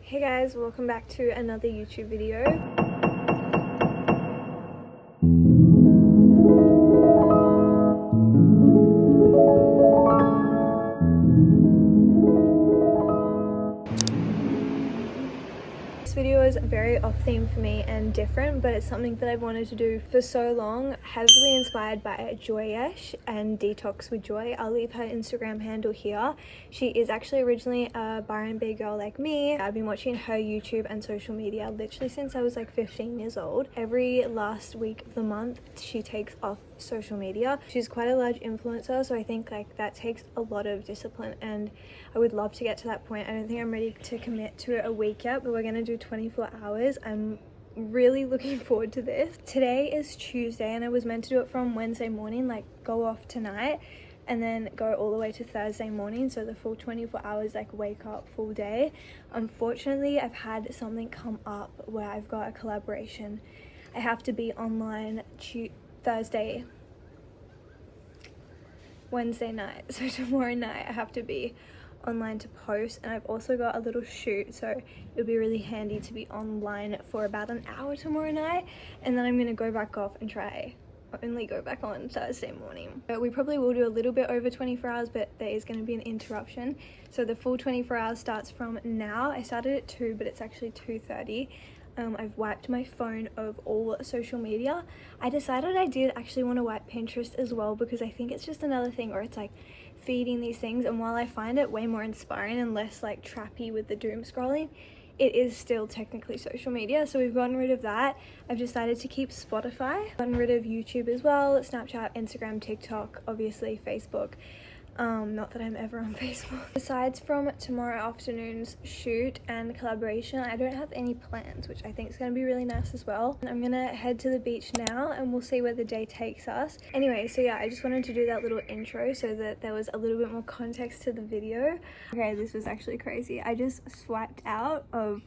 Hey guys, welcome back to another YouTube video. This video is very off theme for me and different, but it's something that I've wanted to do for so long. Heavily inspired by Joyesh and Detox with Joy. I'll leave her Instagram handle here. She is actually originally a Byron Bay girl like me. I've been watching her YouTube and social media literally since I was like 15 years old. Every last week of the month she takes off social media. She's quite a large influencer, so I think like that takes a lot of discipline, and I would love to get to that point. I don't think I'm ready to commit to a week yet, but we're gonna do 24 hours. I'm really looking forward to this. Today is Tuesday and I was meant to do it from Wednesday morning, like go off tonight and then go all the way to Thursday morning, so the full 24 hours, like wake up full day. Unfortunately, I've had something come up where I've got a collaboration. I have to be online Wednesday night, so tomorrow night I have to be online to post, and I've also got a little shoot, so it'll be really handy to be online for about an hour tomorrow night, and then I'm gonna go back off and try only go back on Thursday morning. But we probably will do a little bit over 24 hours, but there is going to be an interruption, so the full 24 hours starts from now. I started at 2, but it's actually 2:30. I've wiped my phone of all social media. I decided I did actually want to wipe Pinterest as well, because I think it's just another thing where it's like feeding these things, and while I find it way more inspiring and less like trappy with the doom scrolling, it is still technically social media, so we've gotten rid of that. I've decided to keep Spotify, gotten rid of YouTube as well, Snapchat, Instagram, TikTok, obviously Facebook. Not that I'm ever on Facebook. Besides from tomorrow afternoon's shoot and collaboration, I don't have any plans, which I think is going to be really nice as well. And I'm gonna head to the beach now and we'll see where the day takes us. Anyway, so yeah, I just wanted to do that little intro so that there was a little bit more context to the video. Okay, this was actually crazy. I just swiped out of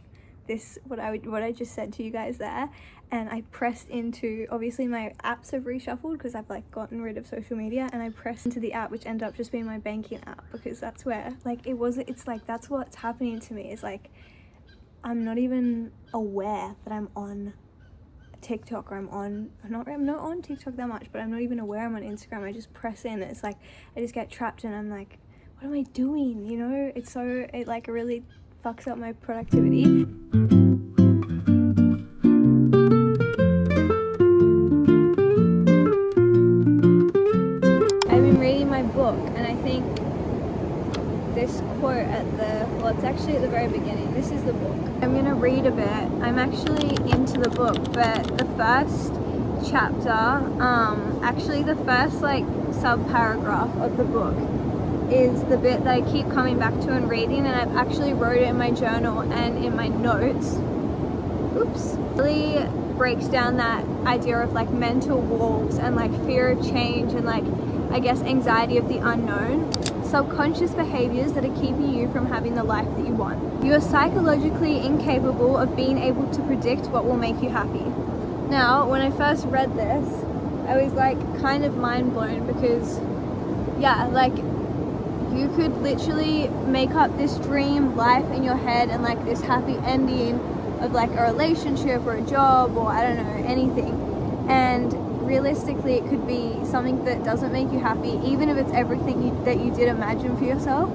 this, what I just said to you guys there, and I pressed into, obviously my apps have reshuffled because I've like gotten rid of social media, and I pressed into the app which ended up just being my banking app, because that's where like it's like that's what's happening to me, is like I'm not even aware that I'm on TikTok, or I'm not on TikTok that much, but I'm not even aware I'm on Instagram. I just press in, it's like I just get trapped and I'm like, what am I doing, you know? It like really fucks up my productivity. I've been reading my book, and I think this quote it's actually at the very beginning. This is the book. I'm gonna read a bit. I'm actually into the book, but the first chapter, actually the first like sub-paragraph of the book is the bit that I keep coming back to and reading, and I've actually wrote it in my journal and in my notes. Oops. Really breaks down that idea of like mental walls and like fear of change and like, I guess, anxiety of the unknown. Subconscious behaviors that are keeping you from having the life that you want. You are psychologically incapable of being able to predict what will make you happy. Now, when I first read this, I was like kind of mind blown, because yeah, like you could literally make up this dream life in your head and like this happy ending of like a relationship or a job or I don't know, anything, and realistically it could be something that doesn't make you happy, even if it's everything that you did imagine for yourself.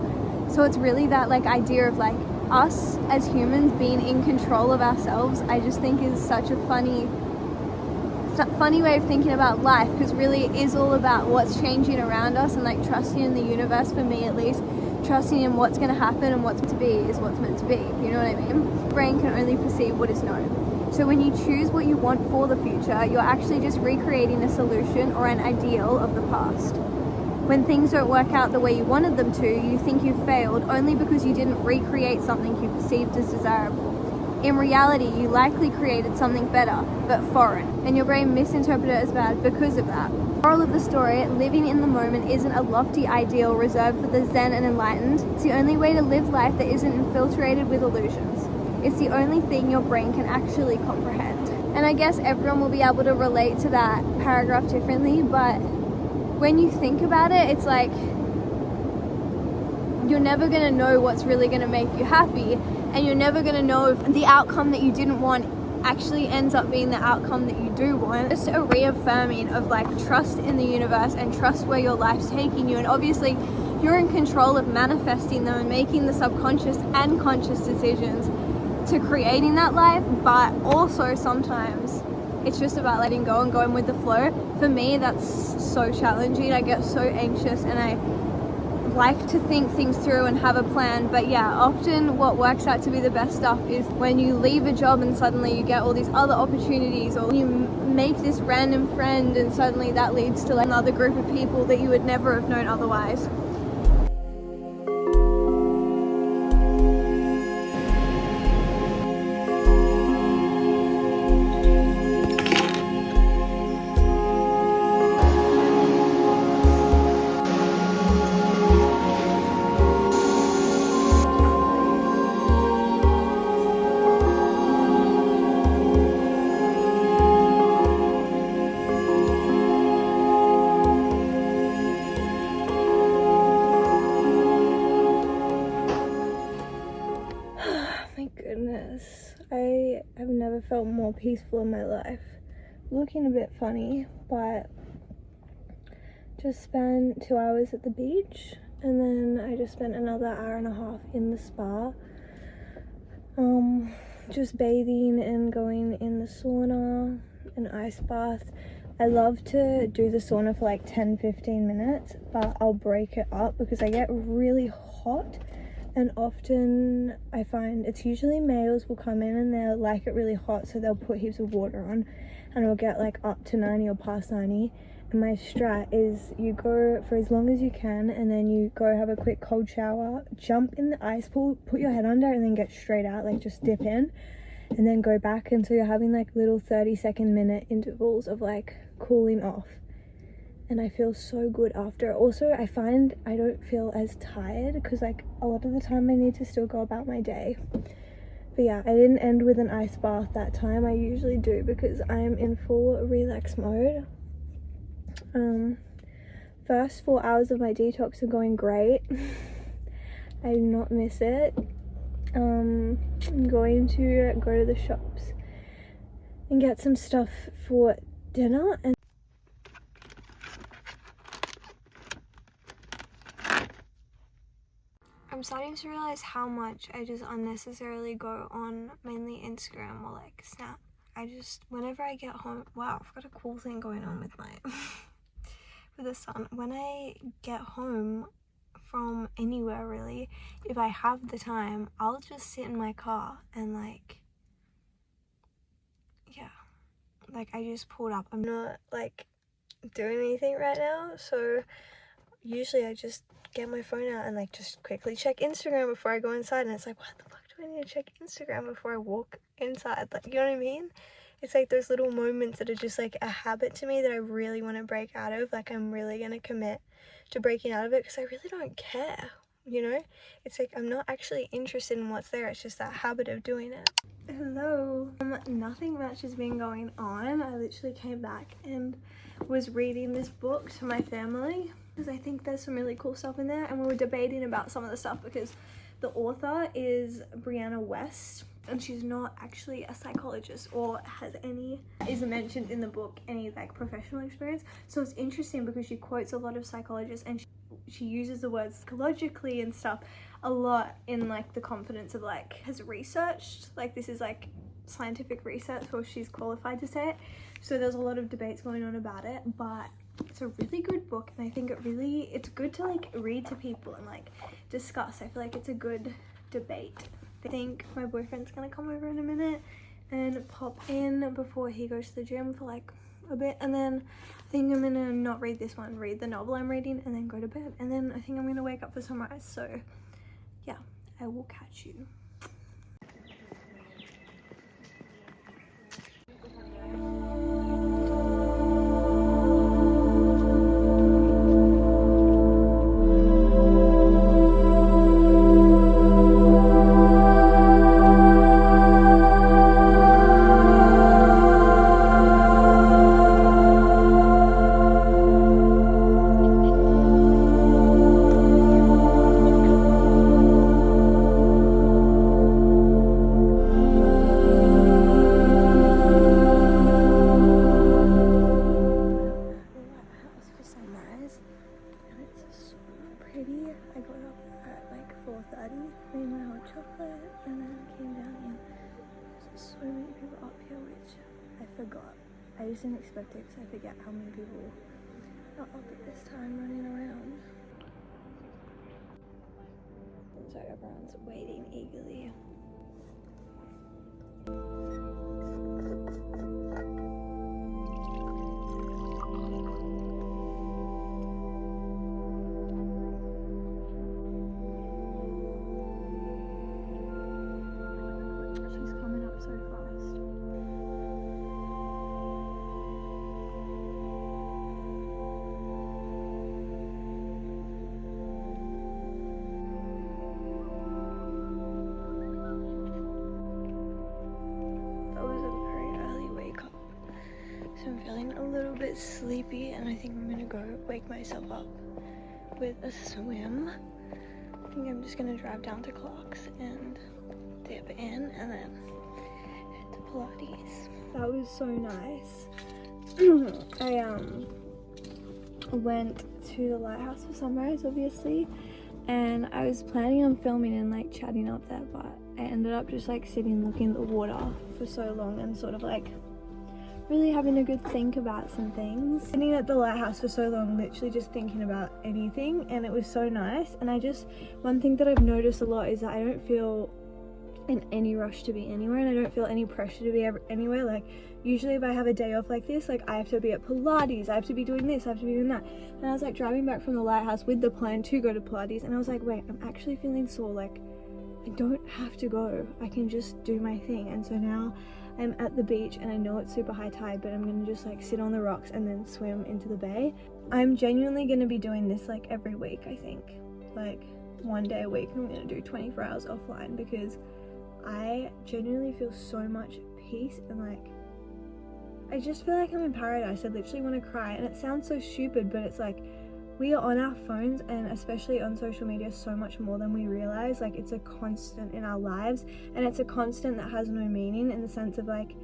So it's really that like idea of like us as humans being in control of ourselves, I just think is such a funny way of thinking about life, because really it is all about what's changing around us and like trusting in the universe, for me at least, trusting in what's going to happen, and what's meant to be is what's meant to be, you know what I mean? The brain can only perceive what is known. So when you choose what you want for the future, you're actually just recreating a solution or an ideal of the past. When things don't work out the way you wanted them to, you think you've failed only because you didn't recreate something you perceived as desirable. In reality, you likely created something better, but foreign, and your brain misinterpreted it as bad because of that. Moral of the story, living in the moment isn't a lofty ideal reserved for the zen and enlightened. It's the only way to live life that isn't infiltrated with illusions. It's the only thing your brain can actually comprehend. And I guess everyone will be able to relate to that paragraph differently, but when you think about it, it's like you're never gonna know what's really gonna make you happy. and you're never going to know if the outcome that you didn't want actually ends up being the outcome that you do want. Just a reaffirming of like trust in the universe and trust where your life's taking you, and obviously you're in control of manifesting them and making the subconscious and conscious decisions to creating that life. But also sometimes it's just about letting go and going with the flow. For me, that's so challenging. I get so anxious and I like to think things through and have a plan. But yeah, often what works out to be the best stuff is when you leave a job and suddenly you get all these other opportunities, or you make this random friend and suddenly that leads to like another group of people that you would never have known otherwise. I've never felt more peaceful in my life. Looking a bit funny, but just spent 2 hours at the beach, and then I just spent another hour and a half in the spa, just bathing and going in the sauna, an ice bath. I love to do the sauna for like 10-15 minutes, but I'll break it up because I get really hot. And often I find it's usually males will come in and they'll like it really hot, so they'll put heaps of water on and it'll get like up to 90 or past 90. And my strat is you go for as long as you can, and then you go have a quick cold shower, jump in the ice pool, put your head under, and then get straight out, like just dip in and then go back until you're having like little 30-second minute intervals of like cooling off. And I feel so good after. Also, I find I don't feel as tired because like a lot of the time I need to still go about my day. But yeah, I didn't end with an ice bath that time. I usually do because I'm in full relax mode. First 4 hours of my detox are going great. I do not miss it. I'm going to go to the shops and get some stuff for dinner. And I'm starting to realize how much I just unnecessarily go on mainly Instagram or like Snap. Whenever I get home, wow, I've got a cool thing going on with my with the sun. When I get home from anywhere really, if I have the time, I'll just sit in my car and like, yeah, like I just pulled up. I'm not like doing anything right now, so usually I just get my phone out and like just quickly check Instagram before I go inside, and it's like, what the fuck do I need to check Instagram before I walk inside? Like, you know what I mean? It's like those little moments that are just like a habit to me that I really want to break out of. Like, I'm really gonna commit to breaking out of it because I really don't care, you know? It's like I'm not actually interested in what's there, it's just that habit of doing it. Hello. Nothing much has been going on. I literally came back and was reading this book to my family because I think there's some really cool stuff in there, and we were debating about some of the stuff because the author is Brianna West, and she's not actually a psychologist or isn't mentioned in the book any like professional experience. So it's interesting because she quotes a lot of psychologists, and she uses the word psychologically and stuff a lot in like the confidence of like has researched, like this is like scientific research, or she's qualified to say it. So there's a lot of debates going on about it, but it's a really good book, and I think it's good to like read to people and like discuss. I feel like it's a good debate. I think my boyfriend's gonna come over in a minute and pop in before he goes to the gym for like a bit, and then I think I'm gonna not read this one, read the novel I'm reading, and then go to bed, and then I think I'm gonna wake up for sunrise. So yeah, I will catch you. So many people up here, which I forgot. I just didn't expect it because I forget how many people are up at this time running around. So everyone's waiting eagerly. She's coming up so fast. I'm feeling a little bit sleepy and I think I'm gonna go wake myself up with a swim. I think I'm just gonna drive down to Clark's and dip in and then head to Pilates. That was so nice. I went to the lighthouse for sunrise obviously, and I was planning on filming and like chatting up there, but I ended up just like sitting looking at the water for so long and sort of like really having a good think about some things. Sitting at the lighthouse for so long, literally just thinking about anything, and it was so nice. And one thing that I've noticed a lot is that I don't feel in any rush to be anywhere, and I don't feel any pressure to be anywhere. Like usually if I have a day off like this, like I have to be at Pilates, I have to be doing this, I have to be doing that. And I was like driving back from the lighthouse with the plan to go to Pilates, and I was like, wait, I'm actually feeling sore, like I don't have to go, I can just do my thing. And so now I'm at the beach and I know it's super high tide, but I'm gonna just like sit on the rocks and then swim into the bay. I'm genuinely gonna be doing this like every week, I think. Like one day a week I'm gonna do 24 hours offline, because I genuinely feel so much peace and like I just feel like I'm in paradise. I literally want to cry, and it sounds so stupid, but it's like we are on our phones, and especially on social media, so much more than we realize. Like it's a constant in our lives, and it's a constant that has no meaning, in the sense of like,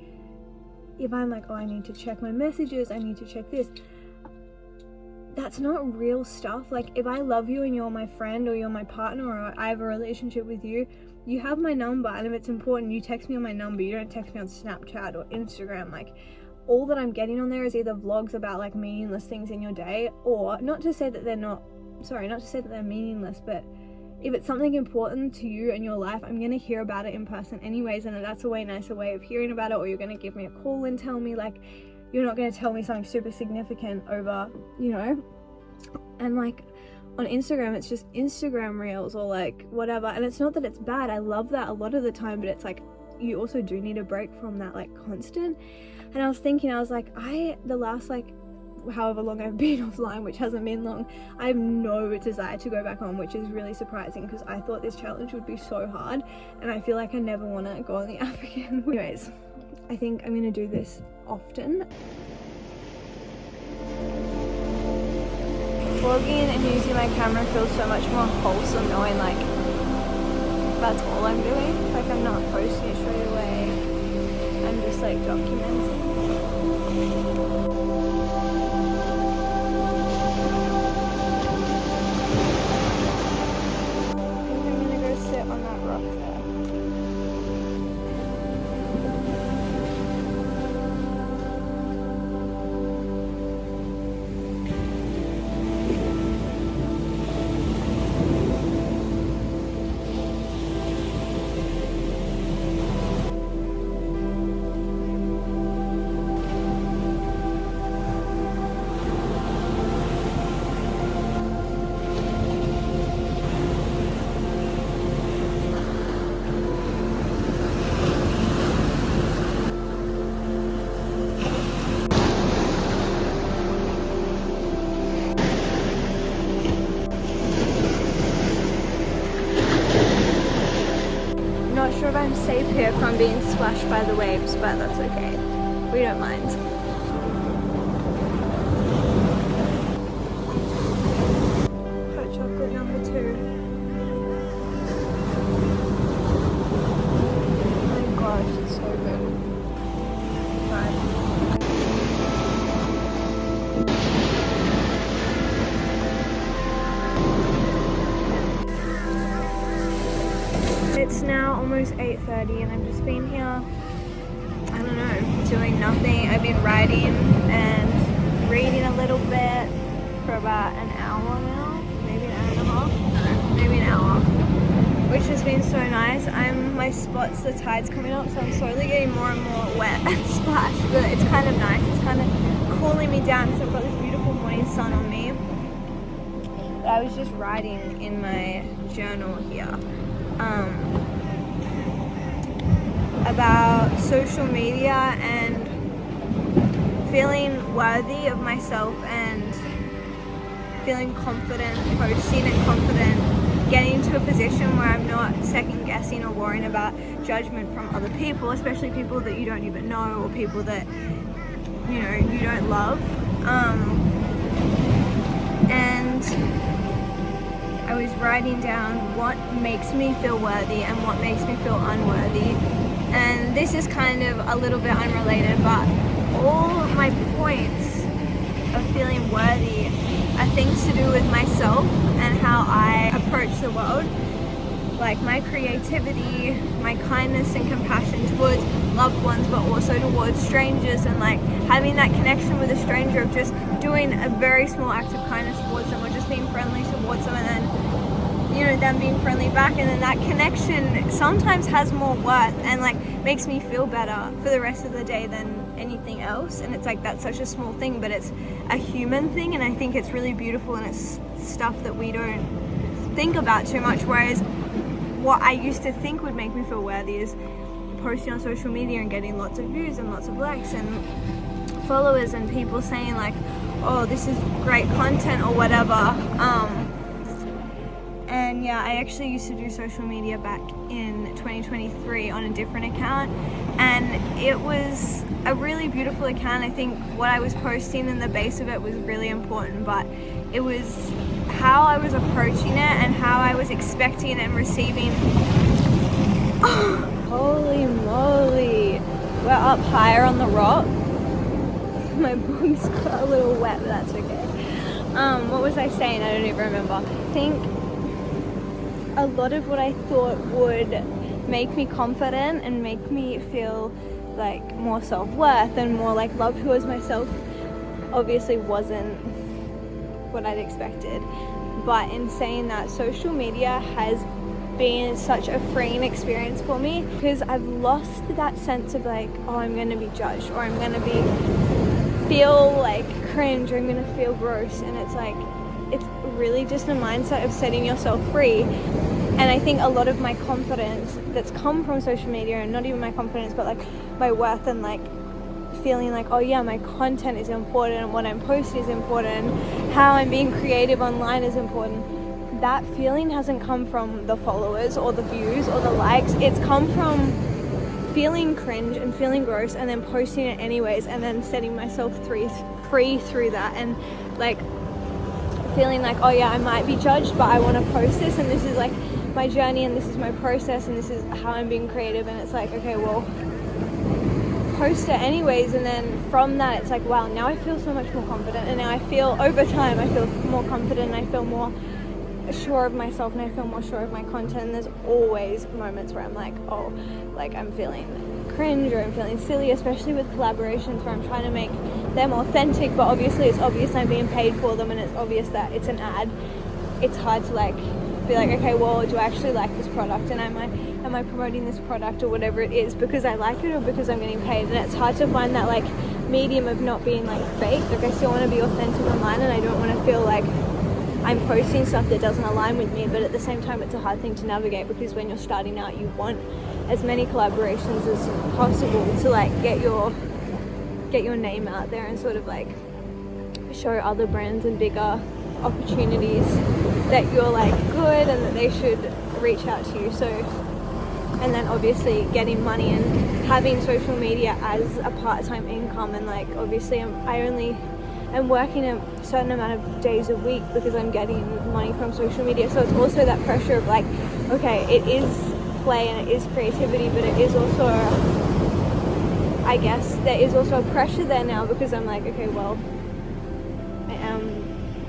if I'm like, oh, I need to check my messages, I need to check this, that's not real stuff. Like if I love you and you're my friend or you're my partner or I have a relationship with you, you have my number, and if it's important, you text me on my number. You don't text me on Snapchat or Instagram. Like all that I'm getting on there is either vlogs about like meaningless things in your day, or not to say that they're meaningless, but if it's something important to you in your life, I'm gonna hear about it in person anyways, and that's a way nicer way of hearing about it. Or you're gonna give me a call and tell me, like you're not gonna tell me something super significant over, you know. And like on Instagram, it's just Instagram reels or like whatever, and it's not that it's bad, I love that a lot of the time, but it's like you also do need a break from that like constant. And I was thinking, I was like, the last like however long I've been offline, which hasn't been long, I have no desire to go back on, which is really surprising, because I thought this challenge would be so hard, and I feel like I never want to go on the app again. Anyways, I think I'm gonna do this often. Vlogging and using my camera feels so much more wholesome, knowing like that's all I'm doing. Like I'm not posting it straight away, I'm just like documenting. I'm gonna go sit on that rock there. Not sure if I'm safe here from being splashed by the waves, but that's okay. We don't mind. Hot chocolate number 2. Oh my gosh, it's so good. Right. It's now almost 8:30 and I've just been here I don't know, doing nothing. I've been writing and reading a little bit for about an hour now, maybe an hour and a half, maybe an hour, which has been so nice. My spots, the tide's coming up, so I'm slowly getting more and more wet and splashed, but it's kind of nice. It's kind of cooling me down because I've got this beautiful morning sun on me. I was just writing in my journal here about social media and feeling worthy of myself and feeling confident posting and confident getting to a position where I'm not second guessing or worrying about judgment from other people, especially people that you don't even know or people that you don't love. And I was writing down what makes me feel worthy and what makes me feel unworthy. And this is kind of a little bit unrelated, but all my points of feeling worthy are things to do with myself and how I approach the world. Like my creativity, my kindness and compassion towards loved ones, but also towards strangers, and like having that connection with a stranger of just doing a very small act of kindness towards them or just being friendly towards them, and then them being friendly back, and then that connection sometimes has more worth and like makes me feel better for the rest of the day than anything else. And it's like that's such a small thing, but it's a human thing, and I think it's really beautiful, and it's stuff that we don't think about too much. Whereas what I used to think would make me feel worthy is posting on social media and getting lots of views and lots of likes and followers and people saying like, oh, this is great content or whatever. And yeah, I actually used to do social media back in 2023 on a different account, and it was a really beautiful account. I think what I was posting and the base of it was really important, but it was how I was approaching it and how I was expecting and receiving. Holy moly, we're up higher on the rock. My boog's got a little wet, but that's okay. What was I saying? I don't even remember. I think a lot of what I thought would make me confident and make me feel like more self-worth and more like love towards myself obviously wasn't what I'd expected. But in saying that, social media has been such a freeing experience for me because I've lost that sense of like, oh, I'm going to be judged, or I'm going to feel like cringe, or I'm going to feel gross. And it's like, it's really just a mindset of setting yourself free. And I think a lot of my confidence that's come from social media, and not even my confidence, but like my worth and like feeling like, oh yeah, my content is important and what I'm posting is important, how I'm being creative online is important. That feeling hasn't come from the followers or the views or the likes. It's come from feeling cringe and feeling gross and then posting it anyways, and then setting myself free through that, and like feeling like, oh yeah, I might be judged, but I want to post this, and this is like my journey, and this is my process, and this is how I'm being creative. And it's like, okay, well, post it anyways. And then from that, it's like, wow, now I feel so much more confident, and now I feel, over time, I feel more confident, and I feel more sure of myself, and I feel more sure of my content. And there's always moments where I'm like, oh, like I'm feeling cringe or I'm feeling silly, especially with collaborations where I'm trying to make them authentic, but obviously it's obvious I'm being paid for them, and it's obvious that it's an ad. It's hard to like be like, okay, well, do I actually like this product, and am I promoting this product or whatever it is because I like it or because I'm getting paid? And it's hard to find that like medium of not being like fake. Like I still want to be authentic online, and I don't want to feel like I'm posting stuff that doesn't align with me, but at the same time it's a hard thing to navigate, because when you're starting out you want as many collaborations as possible to like get your name out there and sort of like show other brands and bigger opportunities that you're like good and that they should reach out to you. So, and then obviously getting money and having social media as a part-time income, and like obviously I only am working a certain amount of days a week because I'm getting money from social media. So it's also that pressure of like, okay, it is play and it is creativity, but it is also, I guess there is also a pressure there now, because I'm like, okay, well, I am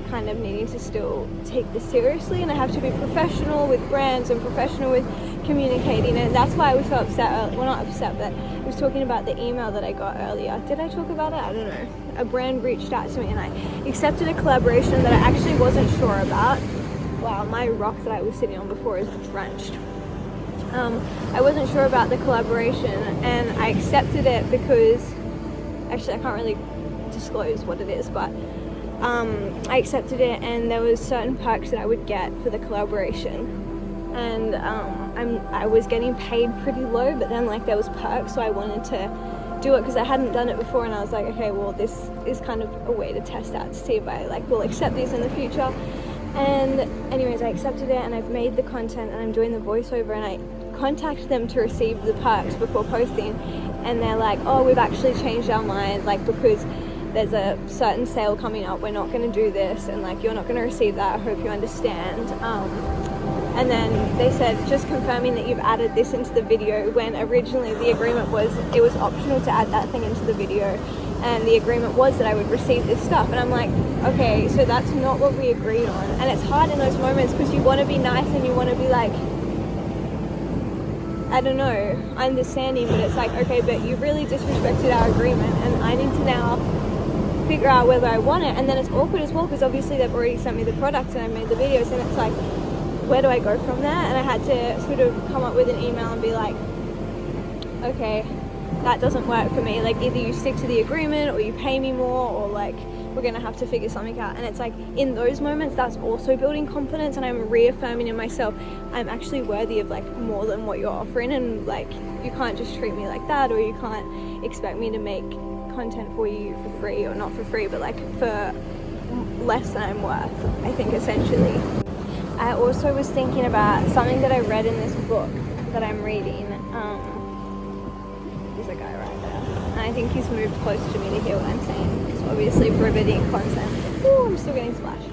kind of needing to still take this seriously, and I have to be professional with brands and professional with communicating, and that's why I was so upset. Well, not upset, but I was talking about the email that I got earlier. Did I talk about it? I don't know. A brand reached out to me and I accepted a collaboration that I actually wasn't sure about. Wow, my rock that I was sitting on before is drenched. I wasn't sure about the collaboration, and I accepted it because, actually I can't really disclose what it is, but I accepted it, and there was certain perks that I would get for the collaboration, and I was getting paid pretty low, but then like there was perks, so I wanted to do it because I hadn't done it before, and I was like, okay, well, this is kind of a way to test out to see if I like will accept these in the future. And anyways, I accepted it, and I've made the content, and I'm doing the voiceover, and I contacted them to receive the perks before posting, and they're like, oh, we've actually changed our mind, like, because there's a certain sale coming up, we're not going to do this, and like, you're not going to receive that, I hope you understand. And then they said, just confirming that you've added this into the video, when originally the agreement was it was optional to add that thing into the video, and the agreement was that I would receive this stuff. And I'm like, okay, so that's not what we agreed on. And it's hard in those moments because you want to be nice and you want to be like, I don't know, understanding, but it's like, okay, but you really disrespected our agreement, and I need to now figure out whether I want it. And then it's awkward as well because obviously they've already sent me the products and I made the videos, and it's like, where do I go from there? And I had to sort of come up with an email and be like, okay, that doesn't work for me, like either you stick to the agreement or you pay me more, or like we're gonna have to figure something out. And it's like, in those moments, that's also building confidence, and I'm reaffirming in myself I'm actually worthy of like more than what you're offering, and like you can't just treat me like that, or you can't expect me to make content for you for free, or not for free, but like for less than I'm worth, I think, essentially. I also was thinking about something that I read in this book that I'm reading. There's a guy right there, and I think he's moved closer to me to hear what I'm saying. It's obviously prohibiting content. Ooh, I'm still getting splashed.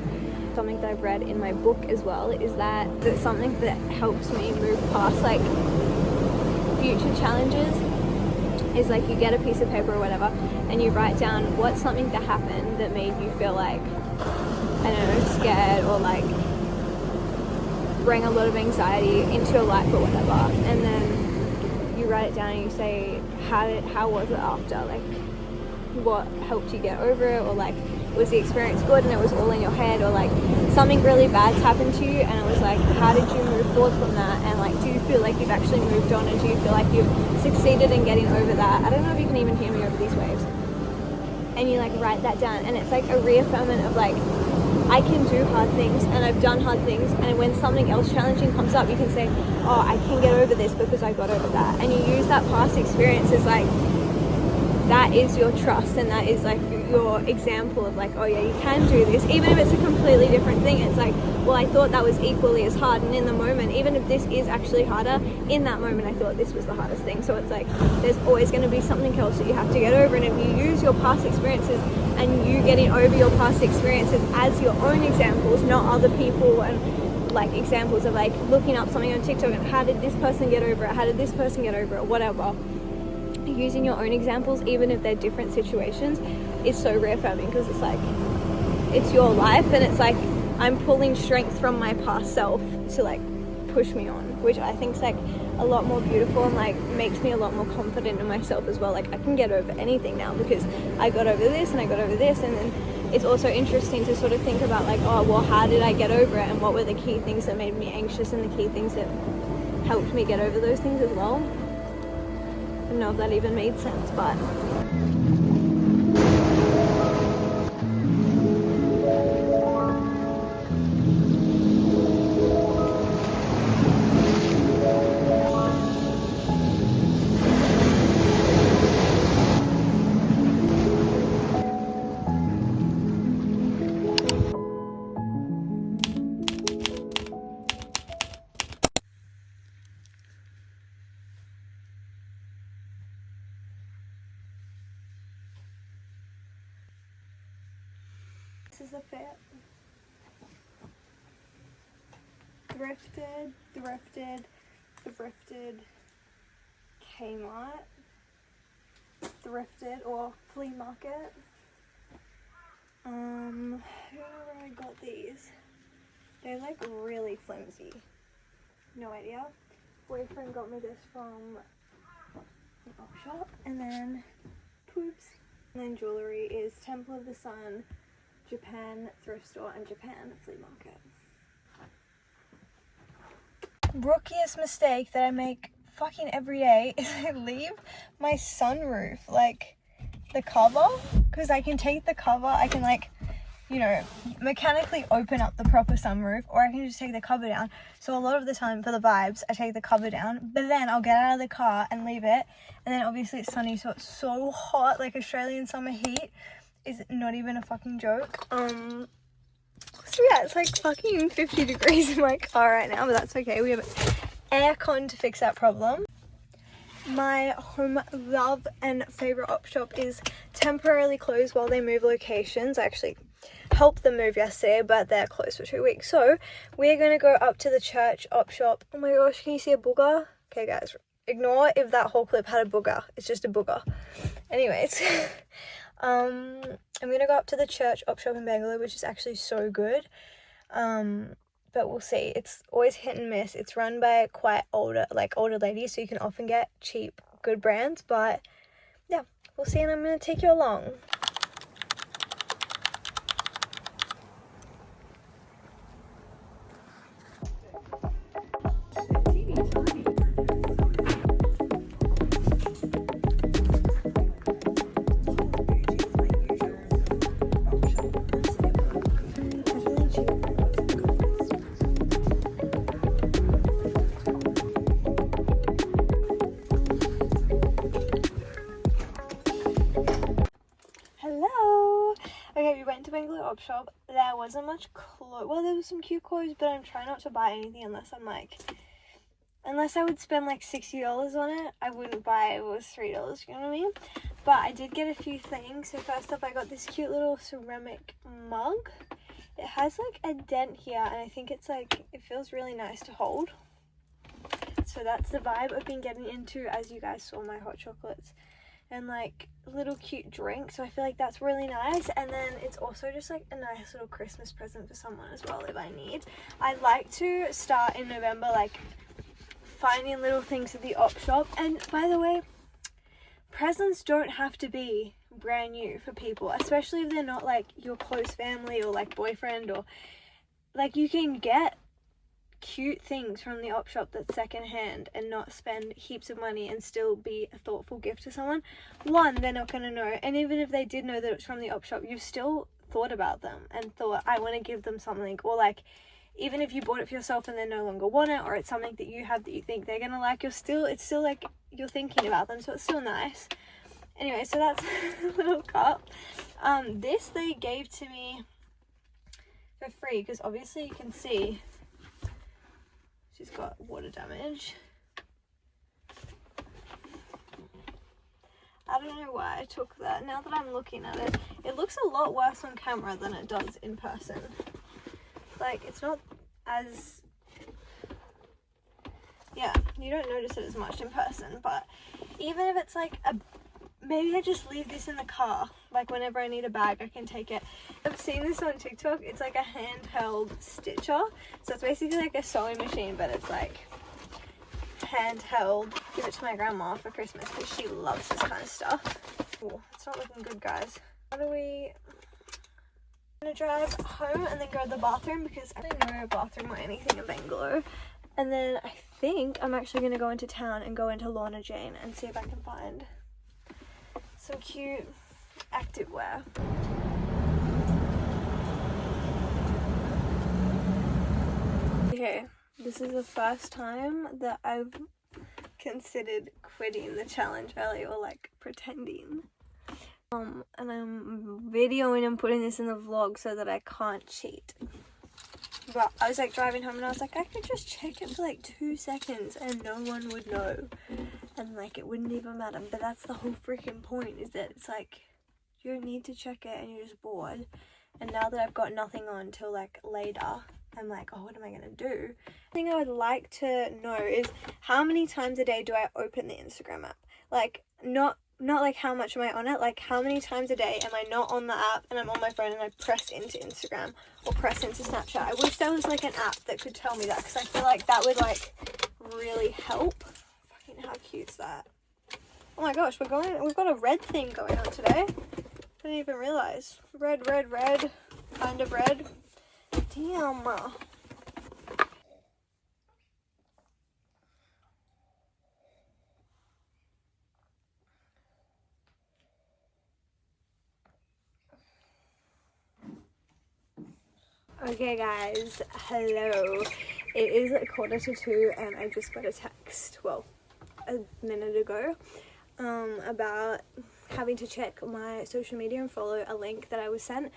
Something that I've read in my book as well is that it's something that helps me move past like future challenges. Is like, you get a piece of paper or whatever, and you write down what's something that happened that made you feel like, I don't know, scared, or like bring a lot of anxiety into your life or whatever, and then you write it down and you say, how was it after, like what helped you get over it, or like was the experience good and it was all in your head, or like something really bad's happened to you and it was like, how did you move forward from that, and like, do you feel like you've actually moved on, and do you feel like you've succeeded in getting over that? I don't know if you can even hear me over these waves. And you like write that down, and it's like a reaffirmation of like, I can do hard things, and I've done hard things, and when something else challenging comes up, you can say, oh, I can get over this because I got over that. And you use that past experience as like, that is your trust, and that is like your example of like, oh yeah, you can do this, even if it's a completely different thing. It's like, well, I thought that was equally as hard, and in the moment, even if this is actually harder, in that moment I thought this was the hardest thing. So it's like, there's always going to be something else that you have to get over, and if you use your past experiences and you getting over your past experiences as your own examples, not other people, and like examples of like looking up something on TikTok and how did this person get over it, how did this person get over it, whatever. Using your own examples, even if they're different situations, is so reaffirming, because it's like, it's your life, and it's like, I'm pulling strength from my past self to like push me on, which I think is like a lot more beautiful, and like makes me a lot more confident in myself as well. Like, I can get over anything now because I got over this and I got over this. And then it's also interesting to sort of think about like, oh well, how did I get over it, and what were the key things that made me anxious, and the key things that helped me get over those things as well. I don't know if that even made sense, but this is a fit. Thrifted, Kmart, thrifted or flea market, I don't know where I got these. They're like really flimsy. No idea. Boyfriend got me this from an op shop, and then poops. And then jewellery is Temple of the Sun, Japan thrift store, and Japan flea market. Rookiest mistake that I make fucking every day is I leave my sunroof, like the cover, because I can take the cover, I can like, you know, mechanically open up the proper sunroof, or I can just take the cover down. So a lot of the time for the vibes, I take the cover down, but then I'll get out of the car and leave it, and then obviously it's sunny, so it's so hot, like Australian summer heat is not even a fucking joke. So yeah, it's like fucking 50 degrees in my car right now, but that's okay. We have aircon to fix that problem. My home love and favorite op shop is temporarily closed while they move locations. I actually helped them move yesterday, but they're closed for 2 weeks. So we're going to go up to the church op shop. Oh my gosh, can you see a booger? Okay guys, ignore if that whole clip had a booger. It's just a booger. Anyways, I'm going to go up to the church op shop in Bangalore, which is actually so good. But we'll see. It's always hit and miss. It's run by quite older ladies, so you can often get cheap, good brands. But yeah, we'll see, and I'm going to take you along. Okay, we went to Bangalore op shop. There wasn't much clothes. Well, there was some cute clothes, but I'm trying not to buy anything unless I would spend like $60 on it. I wouldn't buy it if it was $3, you know what I mean? But I did get a few things. So first off, I got this cute little ceramic mug. It has like a dent here, and I think it's like, it feels really nice to hold. So that's the vibe I've been getting into, as you guys saw my hot chocolates. And like little cute drink, so I feel like that's really nice. And then it's also just like a nice little Christmas present for someone as well if I need. I like to start in November like finding little things at the op shop. And by the way, presents don't have to be brand new for people, especially if they're not like your close family or like boyfriend, or like you can get cute things from the op shop that's secondhand and not spend heaps of money and still be a thoughtful gift to someone. One, they're not going to know, and even if they did know that it's from the op shop, you've still thought about them and thought, I want to give them something. Or like, even if you bought it for yourself and they no longer want it, or it's something that you have that you think they're going to like, it's still like you're thinking about them, so it's still nice. Anyway, so that's a little cup. This they gave to me for free, because obviously you can see she's got water damage. I don't know why I took that. Now that I'm looking at it, it looks a lot worse on camera than it does in person. Like, it's not as... yeah, you don't notice it as much in person, but even if it's like a... maybe I just leave this in the car. Like, whenever I need a bag, I can take it. I've seen this on TikTok. It's like a handheld stitcher. So it's basically like a sewing machine, but it's like handheld. Give it to my grandma for Christmas because she loves this kind of stuff. Ooh, it's not looking good, guys. How do we... I'm gonna drive home and then go to the bathroom, because I don't know a bathroom or anything in Bangalore. And then I think I'm actually gonna go into town and go into Lorna Jane and see if I can find some cute activewear. Okay, this is the first time that I've considered quitting the challenge early, or like pretending. And I'm videoing and putting this in the vlog so that I can't cheat. But I was like driving home and I was like, I could just check it for like 2 seconds and no one would know. And like it wouldn't even matter. But that's the whole freaking point, is that it's like you don't need to check it and you're just bored. And now that I've got nothing on till like later, I'm like, oh, what am I gonna do? The thing I would like to know is how many times a day do I open the Instagram app? Like, not not like how much am I on it, like how many times a day am I not on the app and I'm on my phone and I press into Instagram or press into Snapchat. I wish there was like an app that could tell me that, because I feel like that would like really help. Fucking how cute's that? Oh my gosh, we've got a red thing going on today. Didn't even realize. Red, kind of red. Damn. Okay guys, hello. It is 1:45 and I just got a text, well, a minute ago, about having to check my social media and follow a link that I was sent.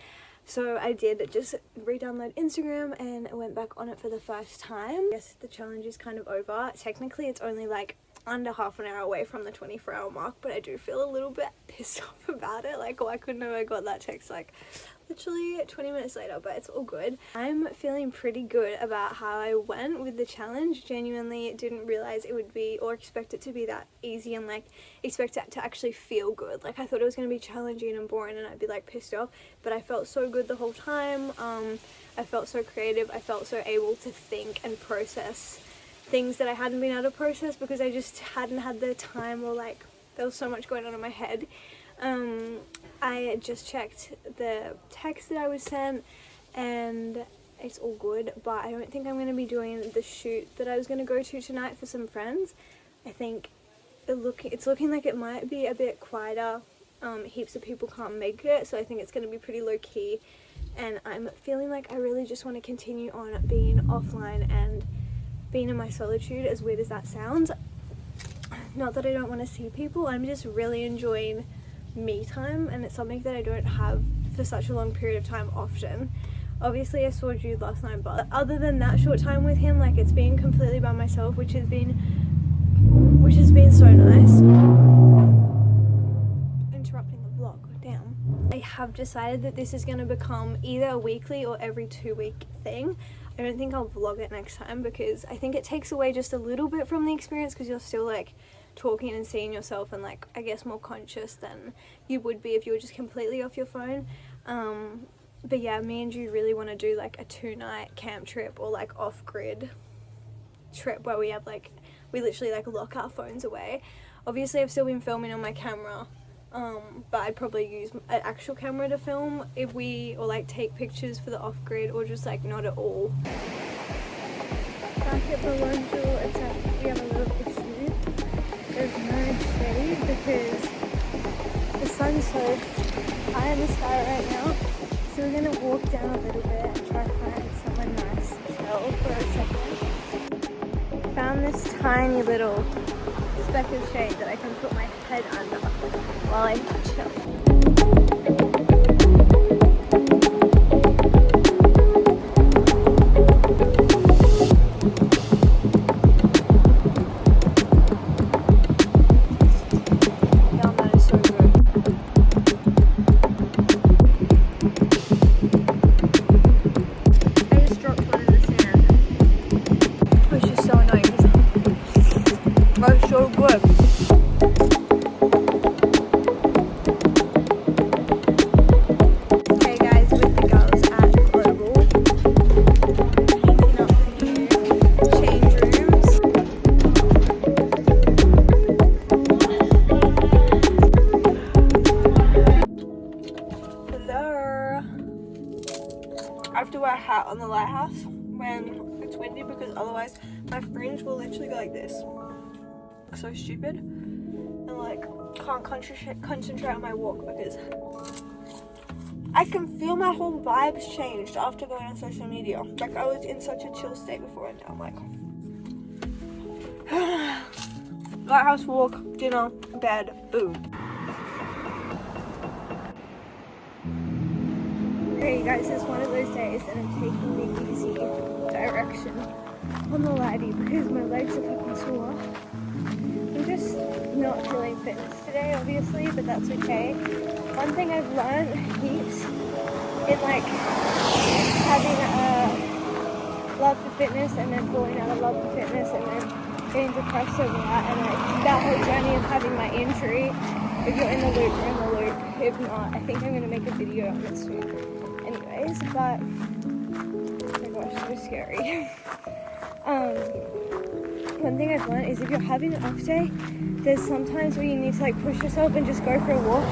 So I did just re-download Instagram and I went back on it for the first time. Yes, the challenge is kind of over. Technically it's only like under half an hour away from the 24-hour mark, but I do feel a little bit pissed off about it. Like, why couldn't I have got that text like literally 20 minutes later? But it's all good. I'm feeling pretty good about how I went with the challenge. Genuinely didn't realize it would be, or expect it to be, that easy, and like expect it to actually feel good. Like, I thought it was going to be challenging and boring and I'd be like pissed off, but I felt so good the whole time. I felt so creative. I felt so able to think and process things that I hadn't been able to process because I just hadn't had the time, or like there was so much going on in my head. I just checked the text that I was sent and it's all good, but I don't think I'm going to be doing the shoot that I was going to go to tonight for some friends. I think it's looking like it might be a bit quieter. Heaps of people can't make it, so I think it's going to be pretty low key, and I'm feeling like I really just want to continue on being offline and being in my solitude, as weird as that sounds. Not that I don't want to see people, I'm just really enjoying me time, and it's something that I don't have for such a long period of time often. Obviously I saw Jude last night, but other than that short time with him, like, it's been completely by myself, which has been so nice. Interrupting the vlog, damn. I have decided that this is going to become either a weekly or every 2-week thing. I don't think I'll vlog it next time because I think it takes away just a little bit from the experience, because you're still like talking and seeing yourself and like, I guess, more conscious than you would be if you were just completely off your phone. But yeah, me and Jude really want to do like a 2-night camp trip or like off-grid trip where we have like, we literally like lock our phones away. Obviously I've still been filming on my camera, but I'd probably use an actual camera to film if we, or like take pictures for the off-grid, or just like not at all. Back at the Lonjul, we have a little issue. There's no shade because the sun's so high in the sky right now. So we're gonna walk down a little bit and try to find somewhere nice to chill for a second. Found this tiny little speck of shade that I can put my head under while I chill. I have to wear a hat on the lighthouse when it's windy, because otherwise my fringe will literally go like this. So stupid, and like can't concentrate on my walk because I can feel my whole vibes changed after going on social media. Like, I was in such a chill state before and now I'm like lighthouse walk, dinner, bed, boom. Okay guys, it's one of those days and I'm taking the easy direction on the lighty because my legs are fucking sore. I'm just not feeling fitness today, obviously, but that's okay. One thing I've learned heaps in like having a love for fitness and then falling out of love for fitness and then getting depressed over that, and like that whole journey of having my injury If you're in the loop, you're in the loop. If not, I think I'm gonna make a video on it soon. Anyways, but oh my gosh, so scary. One thing I've learned is if you're having an off day, there's sometimes where you need to like push yourself and just go for a walk.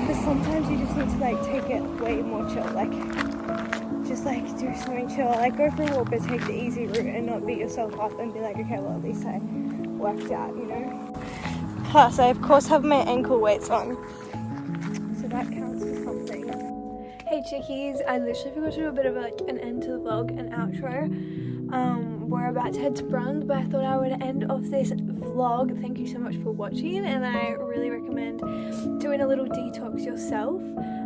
But sometimes you just need to like take it way more chill, like just like do something chill, like go for a walk but take the easy route and not beat yourself up and be like, okay, well at least I worked out, you know. Plus I of course have my ankle weights on, so that counts for something. Hey chickies, I literally forgot to do a bit of like an end to the vlog, an outro. We're about to head to Bruns, but I thought I would end off this vlog. Thank you so much for watching, and I really recommend doing a little detox yourself.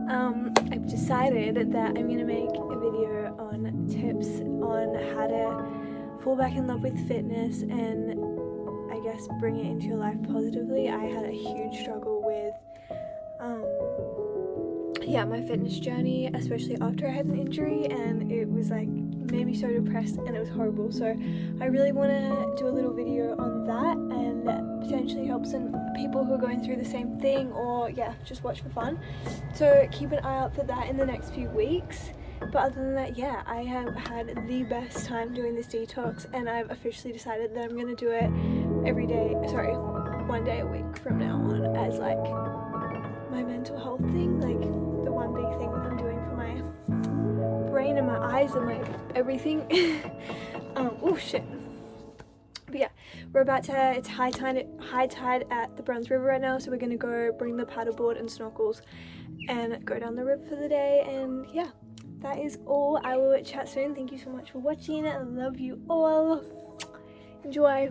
I've decided that I'm going to make a video on tips on how to fall back in love with fitness and I guess bring it into your life positively. I had a huge struggle with my fitness journey, especially after I had an injury, and it was like made me so depressed and it was horrible. So I really want to do a little video on that and potentially help some people who are going through the same thing, or just watch for fun. So keep an eye out for that in the next few weeks. But other than that, I have had the best time doing this detox, and I've officially decided that I'm going to do it every day, one day a week from now on, as like my mental health thing, like the one big thing that I'm doing for my brain and my eyes and like everything. Oh shit. But yeah, we're about to, it's high tide at the Bruns River right now, so we're gonna go bring the paddleboard and snorkels and go down the river for the day. And yeah, that is all. I will chat soon. Thank you so much for watching. I love you all. Enjoy.